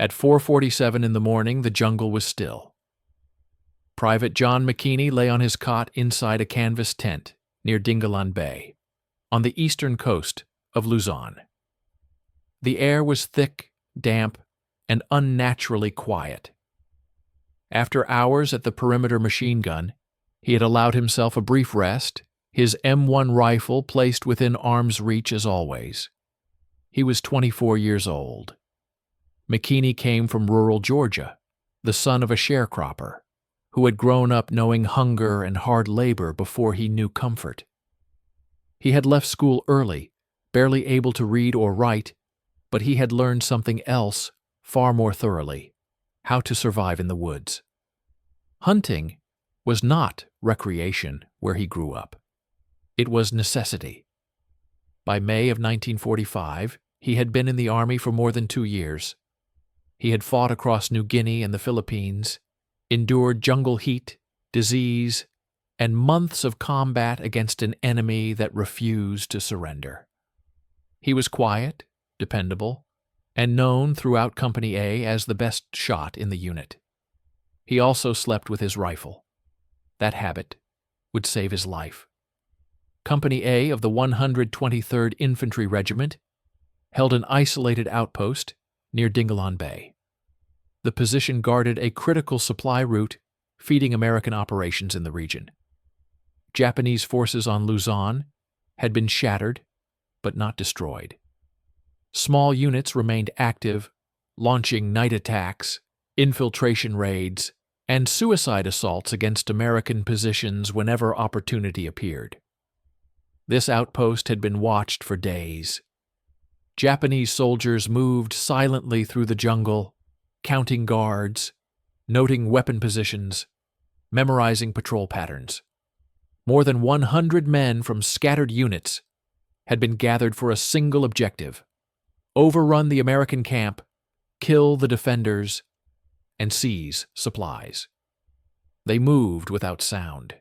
At 4:47 in the morning, the jungle was still. Private John McKinney lay on his cot inside a canvas tent near Dingalan Bay, on the eastern coast of Luzon. The air was thick, damp, and unnaturally quiet. After hours at the perimeter machine gun, he had allowed himself a brief rest, his M1 rifle placed within arm's reach as always. He was 24 years old. McKinney came from rural Georgia, the son of a sharecropper, who had grown up knowing hunger and hard labor before he knew comfort. He had left school early, barely able to read or write, but he had learned something else far more thoroughly: how to survive in the woods. Hunting was not recreation where he grew up. It was necessity. By May of 1945, he had been in the Army for more than 2 years. He had fought across New Guinea and the Philippines, endured jungle heat, disease, and months of combat against an enemy that refused to surrender. He was quiet, dependable, and known throughout Company A as the best shot in the unit. He also slept with his rifle. That habit would save his life. Company A of the 123rd Infantry Regiment held an isolated outpost near Dingalan Bay. The position guarded a critical supply route feeding American operations in the region. Japanese forces on Luzon had been shattered, but not destroyed. Small units remained active, launching night attacks, infiltration raids, and suicide assaults against American positions whenever opportunity appeared. This outpost had been watched for days. Japanese soldiers moved silently through the jungle, counting guards, noting weapon positions, memorizing patrol patterns. More than 100 men from scattered units had been gathered for a single objective: overrun the American camp, kill the defenders, and seize supplies. They moved without sound.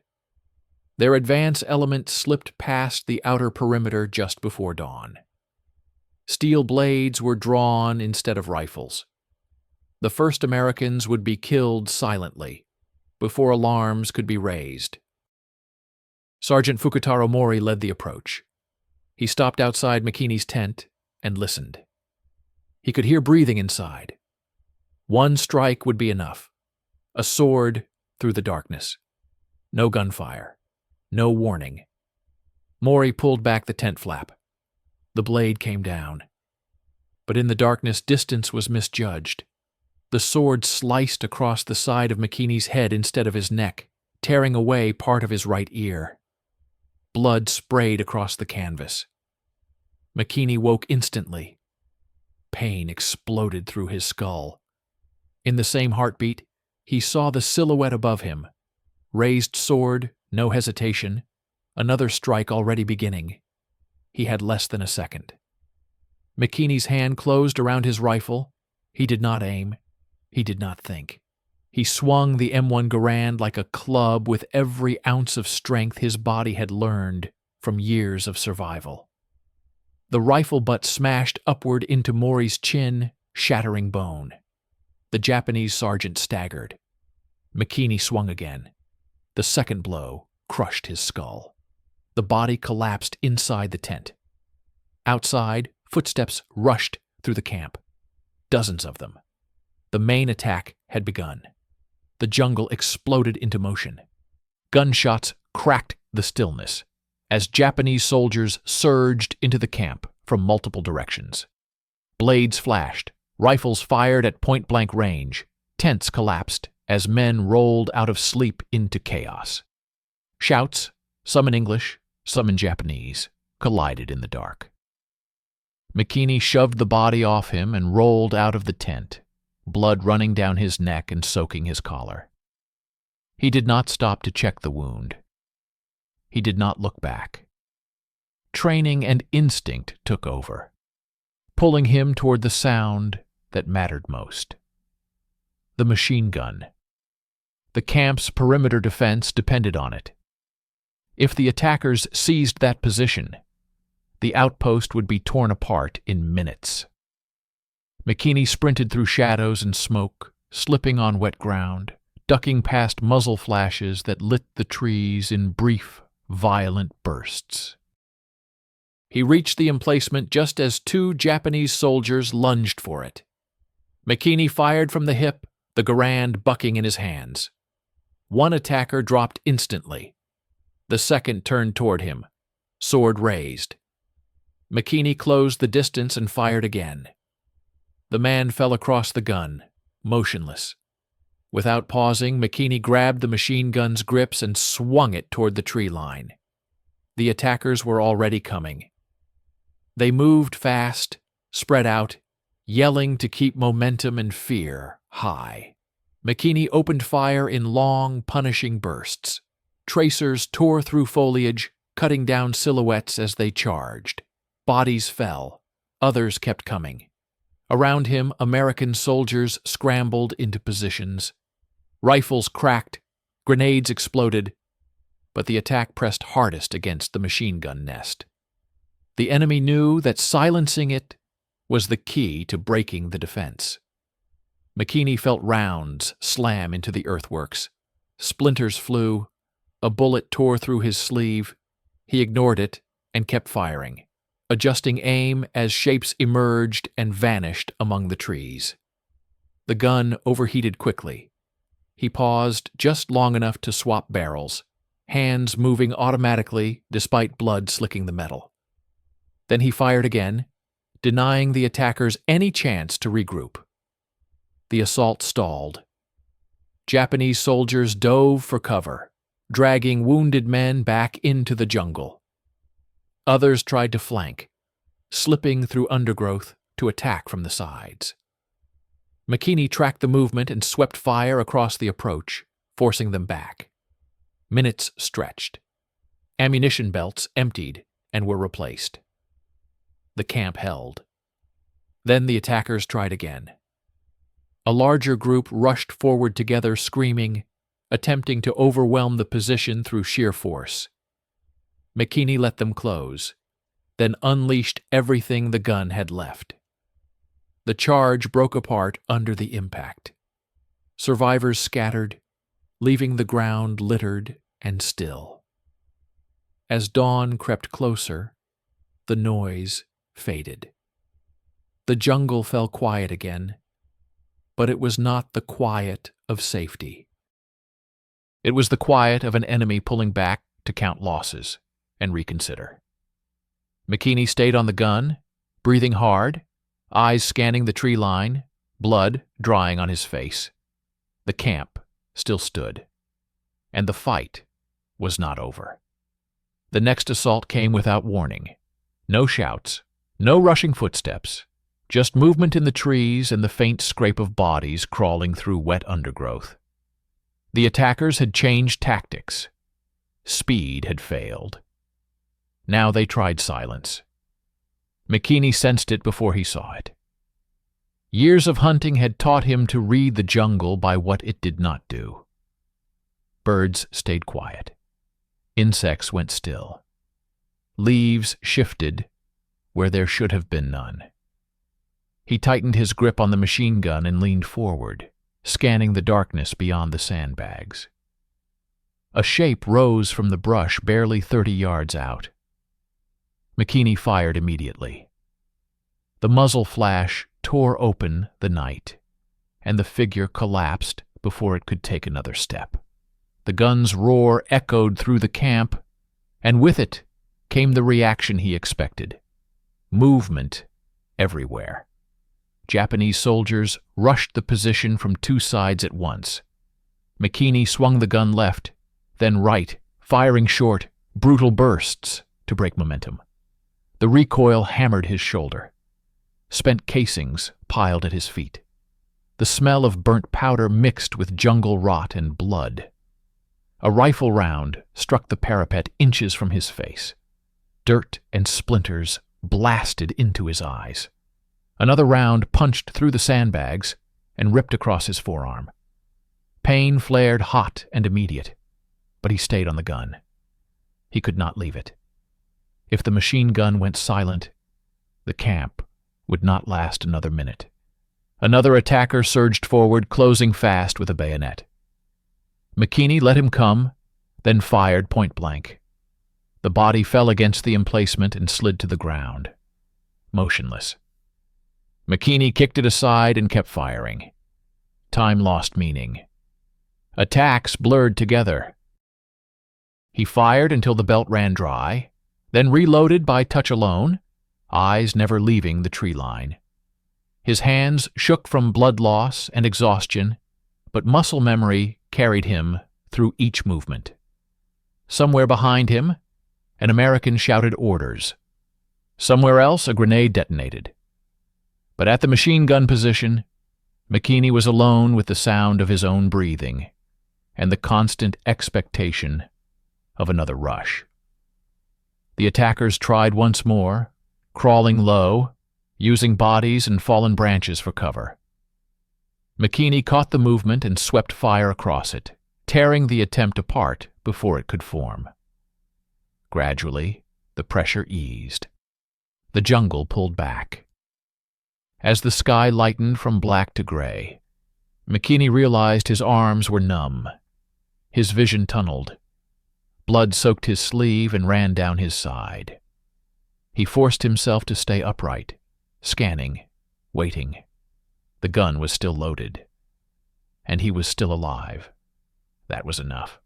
Their advance element slipped past the outer perimeter just before dawn. Steel blades were drawn instead of rifles. The first Americans would be killed silently, before alarms could be raised. Sergeant Fukutaro Mori led the approach. He stopped outside McKinney's tent and listened. He could hear breathing inside. One strike would be enough. A sword through the darkness. No gunfire. No warning. Mori pulled back the tent flap. The blade came down. But in the darkness, distance was misjudged. The sword sliced across the side of McKinney's head instead of his neck, tearing away part of his right ear. Blood sprayed across the canvas. McKinney woke instantly. Pain exploded through his skull. In the same heartbeat, he saw the silhouette above him. Raised sword, no hesitation, another strike already beginning. He had less than a second. McKinney's hand closed around his rifle. He did not aim. He did not think. He swung the M1 Garand like a club with every ounce of strength his body had learned from years of survival. The rifle butt smashed upward into Mori's chin, shattering bone. The Japanese sergeant staggered. McKinney swung again. The second blow crushed his skull. The body collapsed inside the tent. Outside, footsteps rushed through the camp. Dozens of them. The main attack had begun. The jungle exploded into motion. Gunshots cracked the stillness as Japanese soldiers surged into the camp from multiple directions. Blades flashed, rifles fired at point-blank range, tents collapsed as men rolled out of sleep into chaos. Shouts, some in English, some in Japanese, collided in the dark. McKinney shoved the body off him and rolled out of the tent, blood running down his neck and soaking his collar. He did not stop to check the wound. He did not look back. Training and instinct took over, pulling him toward the sound that mattered most. The machine gun. The camp's perimeter defense depended on it. If the attackers seized that position, the outpost would be torn apart in minutes. McKinney sprinted through shadows and smoke, slipping on wet ground, ducking past muzzle flashes that lit the trees in brief, violent bursts. He reached the emplacement just as 2 Japanese soldiers lunged for it. McKinney fired from the hip, the Garand bucking in his hands. One attacker dropped instantly. The second turned toward him, sword raised. McKinney closed the distance and fired again. The man fell across the gun, motionless. Without pausing, McKinney grabbed the machine gun's grips and swung it toward the tree line. The attackers were already coming. They moved fast, spread out, yelling to keep momentum and fear high. McKinney opened fire in long, punishing bursts. Tracers tore through foliage, cutting down silhouettes as they charged. Bodies fell. Others kept coming. Around him, American soldiers scrambled into positions. Rifles cracked, grenades exploded, but the attack pressed hardest against the machine gun nest. The enemy knew that silencing it was the key to breaking the defense. McKinney felt rounds slam into the earthworks. Splinters flew. A bullet tore through his sleeve. He ignored it and kept firing, adjusting aim as shapes emerged and vanished among the trees. The gun overheated quickly. He paused just long enough to swap barrels, hands moving automatically despite blood slicking the metal. Then he fired again, denying the attackers any chance to regroup. The assault stalled. Japanese soldiers dove for cover, dragging wounded men back into the jungle. Others tried to flank, slipping through undergrowth to attack from the sides. McKinney tracked the movement and swept fire across the approach, forcing them back. Minutes stretched. Ammunition belts emptied and were replaced. The camp held. Then the attackers tried again. A larger group rushed forward together, screaming, attempting to overwhelm the position through sheer force. McKinney let them close, then unleashed everything the gun had left. The charge broke apart under the impact. Survivors scattered, leaving the ground littered and still. As dawn crept closer, the noise faded. The jungle fell quiet again, but it was not the quiet of safety. It was the quiet of an enemy pulling back to count losses and reconsider. McKinney stayed on the gun, breathing hard, eyes scanning the tree line, blood drying on his face. The camp still stood, and the fight was not over. The next assault came without warning. No shouts, no rushing footsteps, just movement in the trees and the faint scrape of bodies crawling through wet undergrowth. The attackers had changed tactics. Speed had failed. Now they tried silence. McKinney sensed it before he saw it. Years of hunting had taught him to read the jungle by what it did not do. Birds stayed quiet. Insects went still. Leaves shifted where there should have been none. He tightened his grip on the machine gun and leaned forward, scanning the darkness beyond the sandbags. A shape rose from the brush barely 30 yards out. McKinney fired immediately. The muzzle flash tore open the night, and the figure collapsed before it could take another step. The gun's roar echoed through the camp, and with it came the reaction he expected. Movement everywhere. Japanese soldiers rushed the position from two sides at once. McKinney swung the gun left, then right, firing short, brutal bursts to break momentum. The recoil hammered his shoulder. Spent casings piled at his feet. The smell of burnt powder mixed with jungle rot and blood. A rifle round struck the parapet inches from his face. Dirt and splinters blasted into his eyes. Another round punched through the sandbags and ripped across his forearm. Pain flared hot and immediate, but he stayed on the gun. He could not leave it. If the machine gun went silent, the camp would not last another minute. Another attacker surged forward, closing fast with a bayonet. McKinney let him come, then fired point-blank. The body fell against the emplacement and slid to the ground, motionless. McKinney kicked it aside and kept firing. Time lost meaning. Attacks blurred together. He fired until the belt ran dry, then reloaded by touch alone, eyes never leaving the tree line. His hands shook from blood loss and exhaustion, but muscle memory carried him through each movement. Somewhere behind him, an American shouted orders. Somewhere else, a grenade detonated. But at the machine gun position, McKinney was alone with the sound of his own breathing and the constant expectation of another rush. The attackers tried once more, crawling low, using bodies and fallen branches for cover. McKinney caught the movement and swept fire across it, tearing the attempt apart before it could form. Gradually, the pressure eased. The jungle pulled back. As the sky lightened from black to gray, McKinney realized his arms were numb. His vision tunneled. Blood soaked his sleeve and ran down his side. He forced himself to stay upright, scanning, waiting. The gun was still loaded. And he was still alive. That was enough.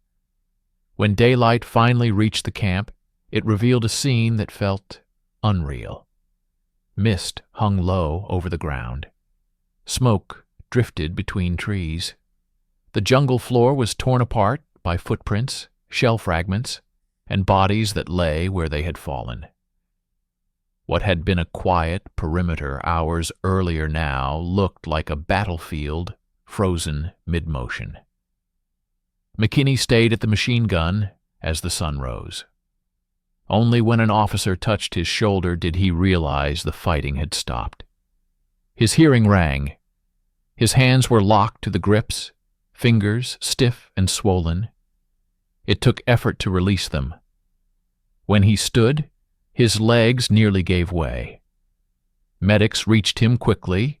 When daylight finally reached the camp, it revealed a scene that felt unreal. Mist hung low over the ground. Smoke drifted between trees. The jungle floor was torn apart by footprints, shell fragments, and bodies that lay where they had fallen. What had been a quiet perimeter hours earlier now looked like a battlefield frozen mid-motion. McKinney stayed at the machine gun as the sun rose. Only when an officer touched his shoulder did he realize the fighting had stopped. His hearing rang. His hands were locked to the grips, fingers stiff and swollen. It took effort to release them. When he stood, his legs nearly gave way. Medics reached him quickly.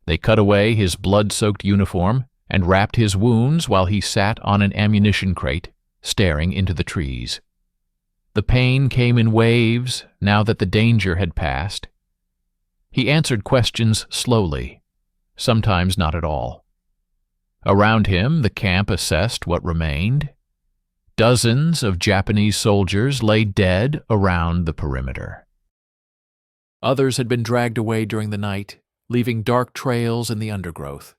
They cut away his blood-soaked uniform and wrapped his wounds while he sat on an ammunition crate, staring into the trees. The pain came in waves now that the danger had passed. He answered questions slowly, sometimes not at all. Around him, the camp assessed what remained. Dozens of Japanese soldiers lay dead around the perimeter. Others had been dragged away during the night, leaving dark trails in the undergrowth.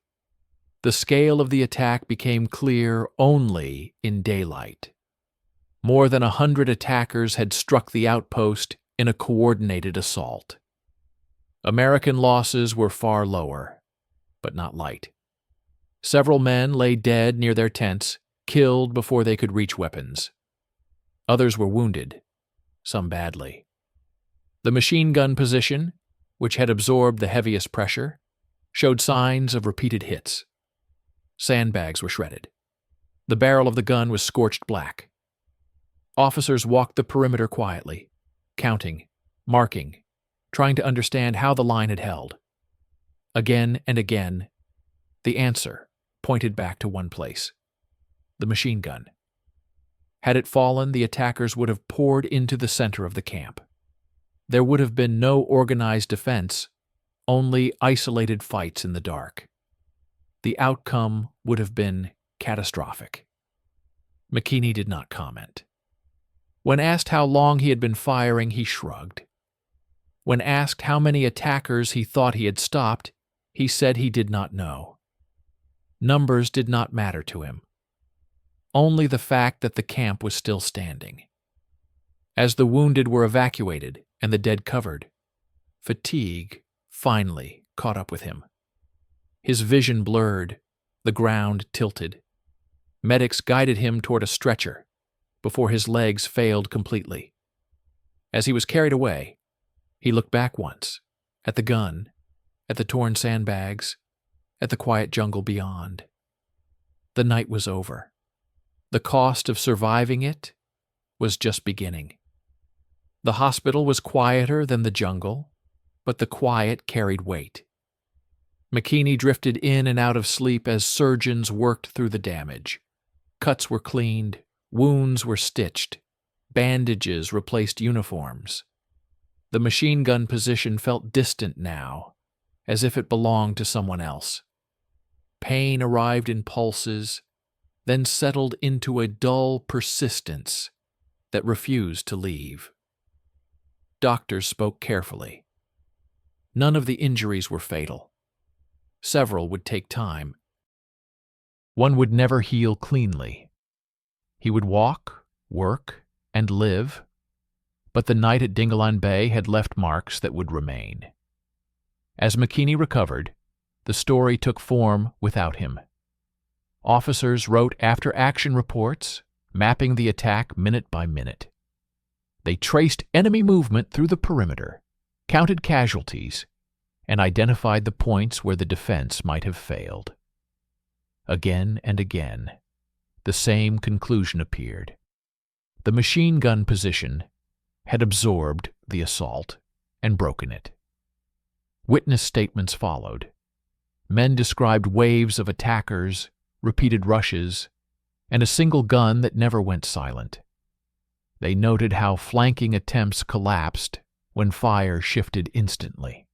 The scale of the attack became clear only in daylight. More than 100 attackers had struck the outpost in a coordinated assault. American losses were far lower, but not light. Several men lay dead near their tents, killed before they could reach weapons. Others were wounded, some badly. The machine gun position, which had absorbed the heaviest pressure, showed signs of repeated hits. Sandbags were shredded. The barrel of the gun was scorched black. Officers walked the perimeter quietly, counting, marking, trying to understand how the line had held. Again and again, the answer pointed back to one place: the machine gun. Had it fallen, the attackers would have poured into the center of the camp. There would have been no organized defense, only isolated fights in the dark. The outcome would have been catastrophic. McKinney did not comment. When asked how long he had been firing, he shrugged. When asked how many attackers he thought he had stopped, he said he did not know. Numbers did not matter to him. Only the fact that the camp was still standing. As the wounded were evacuated and the dead covered, fatigue finally caught up with him. His vision blurred, the ground tilted. Medics guided him toward a stretcher before his legs failed completely. As he was carried away, he looked back once, at the gun, at the torn sandbags, at the quiet jungle beyond. The night was over. The cost of surviving it was just beginning. The hospital was quieter than the jungle, but the quiet carried weight. McKinney drifted in and out of sleep as surgeons worked through the damage. Cuts were cleaned, wounds were stitched, bandages replaced uniforms. The machine gun position felt distant now, as if it belonged to someone else. Pain arrived in pulses, then settled into a dull persistence that refused to leave. Doctors spoke carefully. None of the injuries were fatal. Several would take time. One would never heal cleanly. He would walk, work, and live, but the night at Dingalan Bay had left marks that would remain. As McKinney recovered, the story took form without him. Officers wrote after-action reports, mapping the attack minute by minute. They traced enemy movement through the perimeter, counted casualties, and identified the points where the defense might have failed. Again and again, the same conclusion appeared. The machine gun position had absorbed the assault and broken it. Witness statements followed. Men described waves of attackers, repeated rushes, and a single gun that never went silent. They noted how flanking attempts collapsed when fire shifted instantly.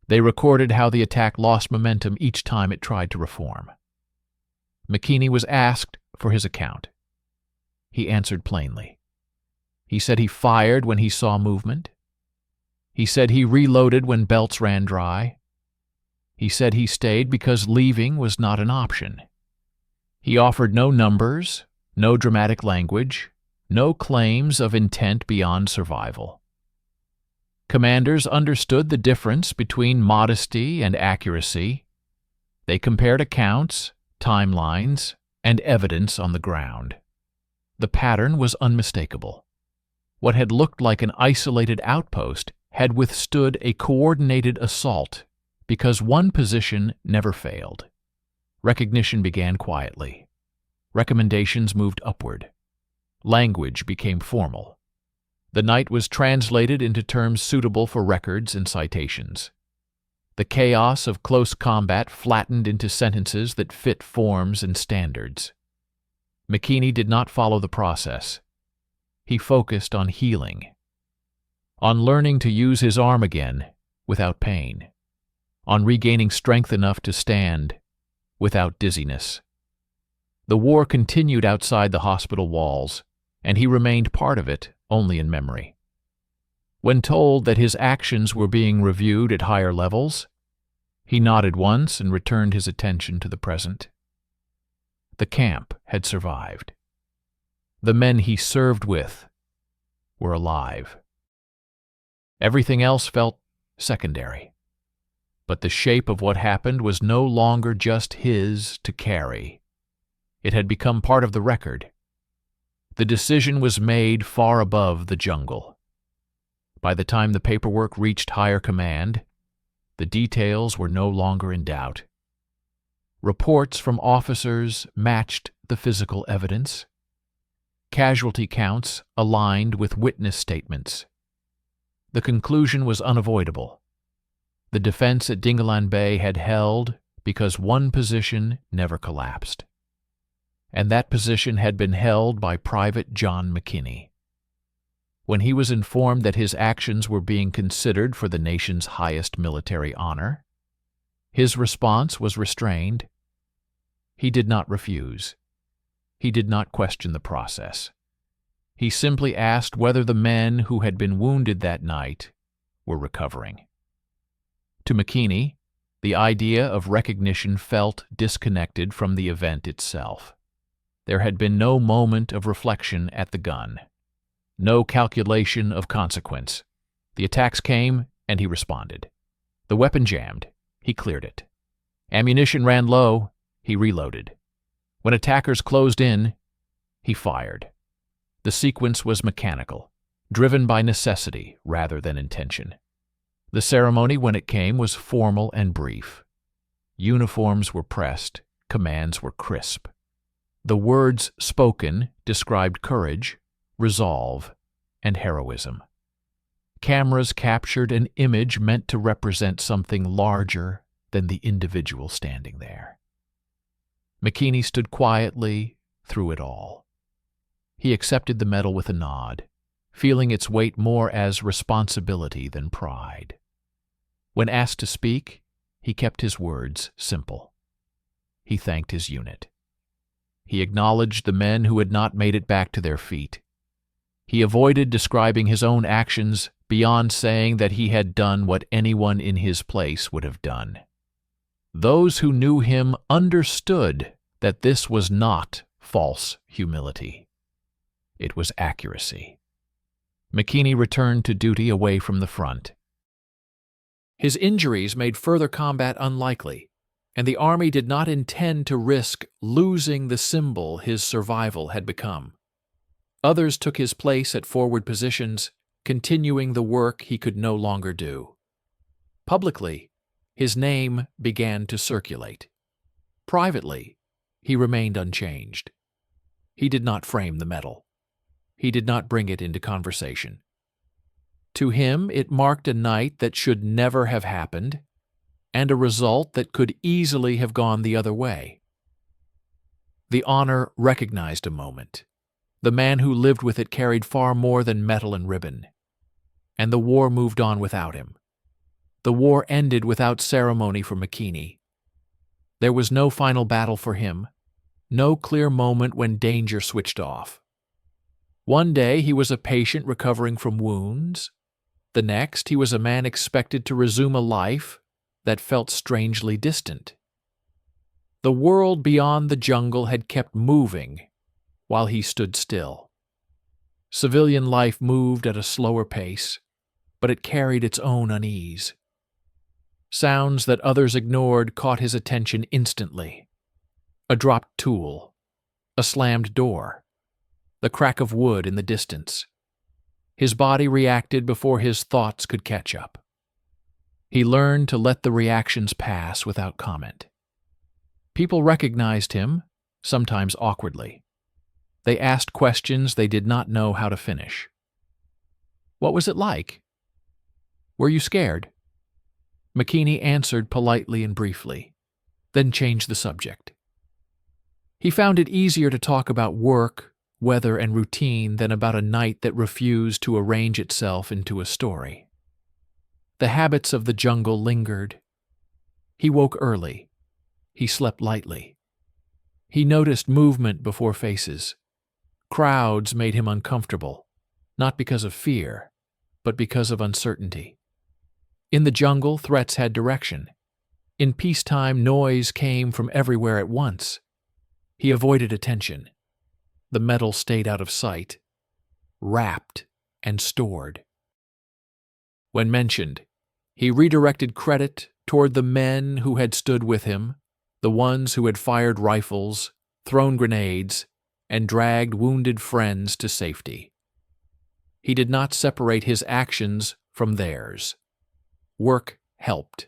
They recorded how the attack lost momentum each time it tried to reform. McKinney was asked for his account. He answered plainly. He said he fired when he saw movement. He said he reloaded when belts ran dry. He said he stayed because leaving was not an option. He offered no numbers, no dramatic language, no claims of intent beyond survival. Commanders understood the difference between modesty and accuracy. They compared accounts, timelines, and evidence on the ground. The pattern was unmistakable. What had looked like an isolated outpost had withstood a coordinated assault because one position never failed. Recognition began quietly. Recommendations moved upward. Language became formal. The night was translated into terms suitable for records and citations. The chaos of close combat flattened into sentences that fit forms and standards. McKinney did not follow the process. He focused on healing, on learning to use his arm again without pain, on regaining strength enough to stand without dizziness. The war continued outside the hospital walls, and he remained part of it only in memory. When told that his actions were being reviewed at higher levels, he nodded once and returned his attention to the present. The camp had survived. The men he served with were alive. Everything else felt secondary. But the shape of what happened was no longer just his to carry. It had become part of the record. The decision was made far above the jungle. By the time the paperwork reached higher command, the details were no longer in doubt. Reports from officers matched the physical evidence. Casualty counts aligned with witness statements. The conclusion was unavoidable. The defense at Dingalan Bay had held because one position never collapsed. And that position had been held by Private John McKinney. When he was informed that his actions were being considered for the nation's highest military honor, his response was restrained. He did not refuse. He did not question the process. He simply asked whether the men who had been wounded that night were recovering. To McKinney, the idea of recognition felt disconnected from the event itself. There had been no moment of reflection at the gun, no calculation of consequence. The attacks came, and he responded. The weapon jammed. He cleared it. Ammunition ran low. He reloaded. When attackers closed in, he fired. The sequence was mechanical, driven by necessity rather than intention. The ceremony, when it came, was formal and brief. Uniforms were pressed, commands were crisp. The words spoken described courage, resolve, and heroism. Cameras captured an image meant to represent something larger than the individual standing there. McKinney stood quietly through it all. He accepted the medal with a nod, feeling its weight more as responsibility than pride. When asked to speak, he kept his words simple. He thanked his unit. He acknowledged the men who had not made it back to their feet. He avoided describing his own actions beyond saying that he had done what anyone in his place would have done. Those who knew him understood that this was not false humility. It was accuracy. McKinney returned to duty away from the front. His injuries made further combat unlikely, and the Army did not intend to risk losing the symbol his survival had become. Others took his place at forward positions, continuing the work he could no longer do. Publicly, his name began to circulate. Privately, he remained unchanged. He did not frame the medal. He did not bring it into conversation. To him, it marked a night that should never have happened, and a result that could easily have gone the other way. The honor recognized a moment. The man who lived with it carried far more than medal and ribbon, and the war moved on without him. The war ended without ceremony for McKinney. There was no final battle for him, no clear moment when danger switched off. One day he was a patient recovering from wounds. The next he was a man expected to resume a life that felt strangely distant. The world beyond the jungle had kept moving while he stood still. Civilian life moved at a slower pace, but it carried its own unease. Sounds that others ignored caught his attention instantly. A dropped tool, a slammed door, the crack of wood in the distance. His body reacted before his thoughts could catch up. He learned to let the reactions pass without comment. People recognized him, sometimes awkwardly. They asked questions they did not know how to finish. What was it like? Were you scared? McKinney answered politely and briefly, then changed the subject. He found it easier to talk about work, weather, and routine than about a night that refused to arrange itself into a story. The habits of the jungle lingered. He woke early. He slept lightly. He noticed movement before faces. Crowds made him uncomfortable, not because of fear, but because of uncertainty. In the jungle, threats had direction. In peacetime, noise came from everywhere at once. He avoided attention. The medal stayed out of sight, wrapped and stored. When mentioned, he redirected credit toward the men who had stood with him, the ones who had fired rifles, thrown grenades, and dragged wounded friends to safety. He did not separate his actions from theirs. Work helped.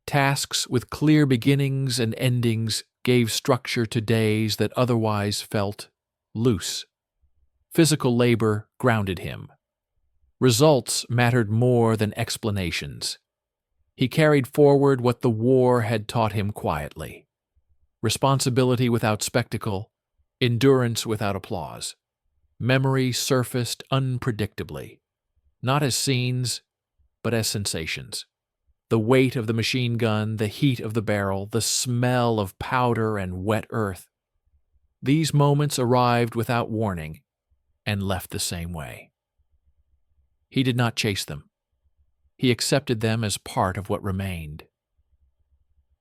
Tasks with clear beginnings and endings gave structure to days that otherwise felt loose. Physical labor grounded him. Results mattered more than explanations. He carried forward what the war had taught him quietly: responsibility without spectacle, endurance without applause. Memory surfaced unpredictably, not as scenes, but as sensations. The weight of the machine gun, the heat of the barrel, the smell of powder and wet earth. These moments arrived without warning and left the same way. He did not chase them. He accepted them as part of what remained.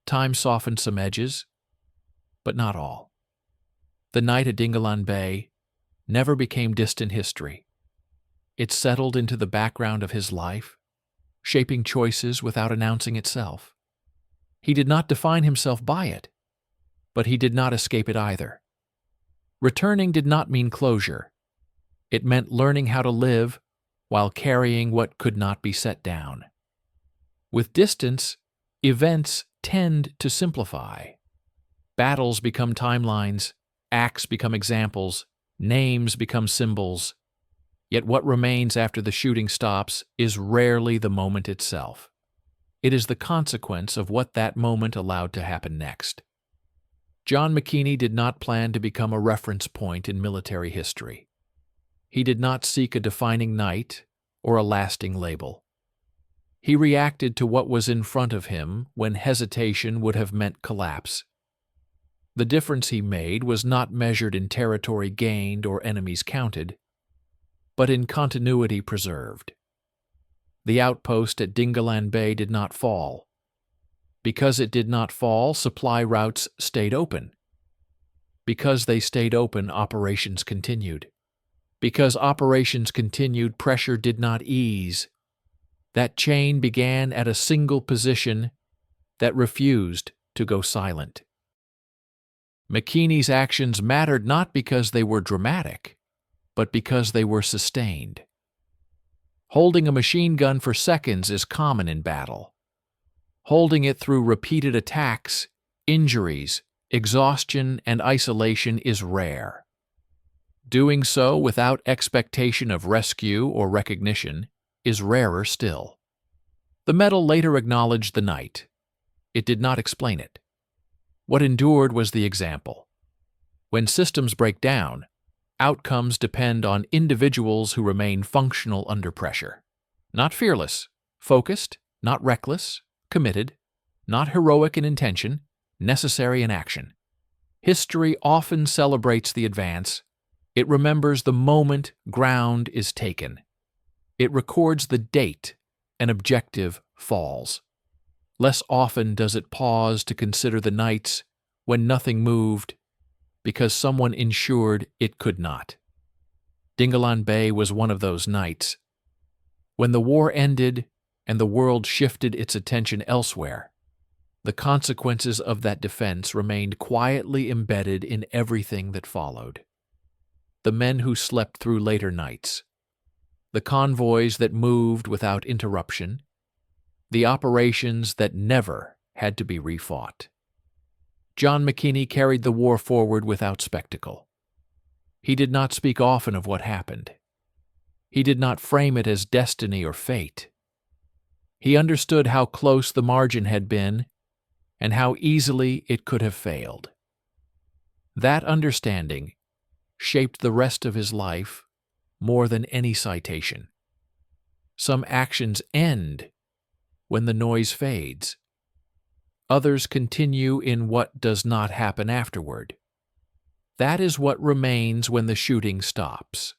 Time softened some edges, but not all. The night at Dingalan Bay never became distant history. It settled into the background of his life, shaping choices without announcing itself. He did not define himself by it, but he did not escape it either. Returning did not mean closure. It meant learning how to live while carrying what could not be set down. With distance, events tend to simplify. Battles become timelines, acts become examples, names become symbols. Yet what remains after the shooting stops is rarely the moment itself. It is the consequence of what that moment allowed to happen next. John McKeany did not plan to become a reference point in military history. He did not seek a defining night or a lasting label. He reacted to what was in front of him when hesitation would have meant collapse. The difference he made was not measured in territory gained or enemies counted, but in continuity preserved. The outpost at Dingalan Bay did not fall. Because it did not fall, supply routes stayed open. Because they stayed open, operations continued. Because operations continued, pressure did not ease. That chain began at a single position that refused to go silent. McKeany's actions mattered not because they were dramatic, but because they were sustained. Holding a machine gun for seconds is common in battle. Holding it through repeated attacks, injuries, exhaustion, and isolation is rare. Doing so without expectation of rescue or recognition is rarer still. The medal later acknowledged the night. It did not explain it. What endured was the example. When systems break down, outcomes depend on individuals who remain functional under pressure. Not fearless, focused, not reckless, committed, not heroic in intention, necessary in action. History often celebrates the advance. It remembers the moment ground is taken. It records the date an objective falls. Less often does it pause to consider the nights when nothing moved because someone ensured it could not. Dingalan Bay was one of those nights. When the war ended and the world shifted its attention elsewhere, the consequences of that defense remained quietly embedded in everything that followed. The men who slept through later nights, the convoys that moved without interruption, the operations that never had to be refought. John McKeany carried the war forward without spectacle. He did not speak often of what happened. He did not frame it as destiny or fate. He understood how close the margin had been and how easily it could have failed. That understanding shaped the rest of his life more than any citation. Some actions end when the noise fades. Others continue in what does not happen afterward. That is what remains when the shooting stops.